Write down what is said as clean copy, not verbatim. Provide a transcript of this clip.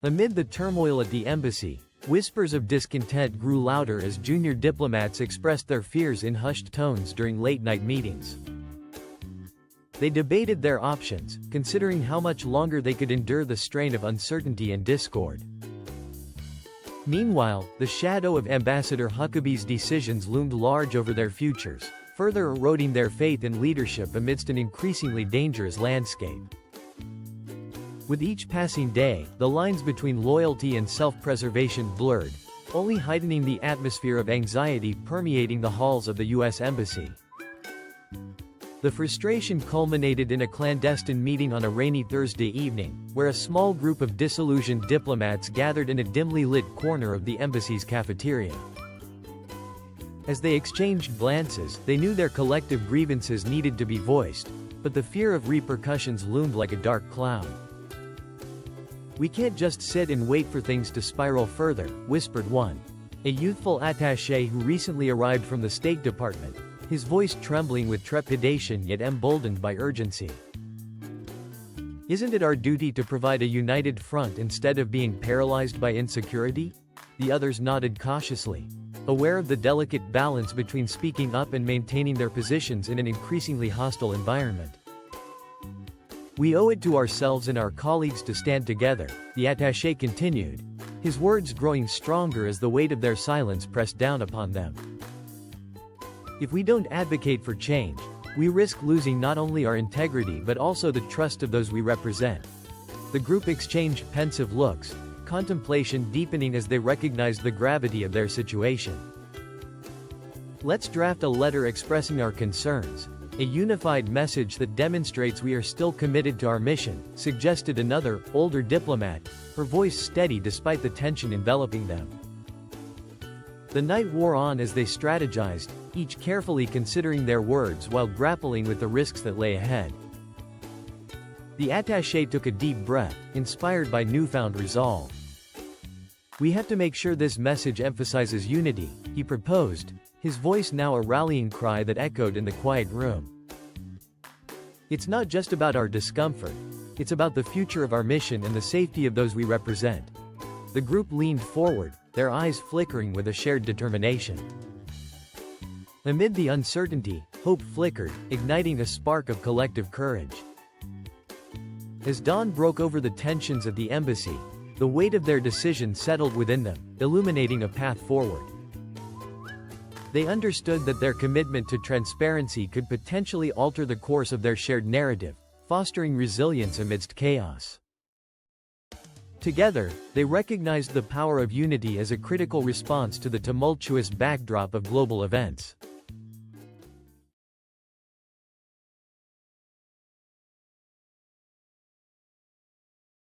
Amid the turmoil at the embassy, whispers of discontent grew louder as junior diplomats expressed their fears in hushed tones during late-night meetings. They debated their options, considering how much longer they could endure the strain of uncertainty and discord. Meanwhile, the shadow of Ambassador Huckabee's decisions loomed large over their futures, further eroding their faith in leadership amidst an increasingly dangerous landscape. With each passing day, the lines between loyalty and self-preservation blurred, only heightening the atmosphere of anxiety permeating the halls of the U.S. Embassy. The frustration culminated in a clandestine meeting on a rainy Thursday evening, where a small group of disillusioned diplomats gathered in a dimly lit corner of the embassy's cafeteria. As they exchanged glances, they knew their collective grievances needed to be voiced, but the fear of repercussions loomed like a dark cloud. "We can't just sit and wait for things to spiral further," whispered one, a youthful attaché who recently arrived from the State Department, his voice trembling with trepidation yet emboldened by urgency. "Isn't it our duty to provide a united front instead of being paralyzed by insecurity?" The others nodded cautiously, aware of the delicate balance between speaking up and maintaining their positions in an increasingly hostile environment. "We owe it to ourselves and our colleagues to stand together," the attaché continued, his words growing stronger as the weight of their silence pressed down upon them. "If we don't advocate for change, we risk losing not only our integrity but also the trust of those we represent." The group exchanged pensive looks, contemplation deepening as they recognized the gravity of their situation. "Let's draft a letter expressing our concerns, a unified message that demonstrates we are still committed to our mission," suggested another, older diplomat, her voice steady despite the tension enveloping them. The night wore on as they strategized, each carefully considering their words while grappling with the risks that lay ahead. The attaché took a deep breath, inspired by newfound resolve. "We have to make sure this message emphasizes unity," he proposed, his voice now a rallying cry that echoed in the quiet room. "It's not just about our discomfort, it's about the future of our mission and the safety of those we represent." The group leaned forward, their eyes flickering with a shared determination. Amid the uncertainty, hope flickered, igniting a spark of collective courage. As dawn broke over the tensions at the embassy, the weight of their decision settled within them, illuminating a path forward. They understood that their commitment to transparency could potentially alter the course of their shared narrative, fostering resilience amidst chaos. Together, they recognized the power of unity as a critical response to the tumultuous backdrop of global events.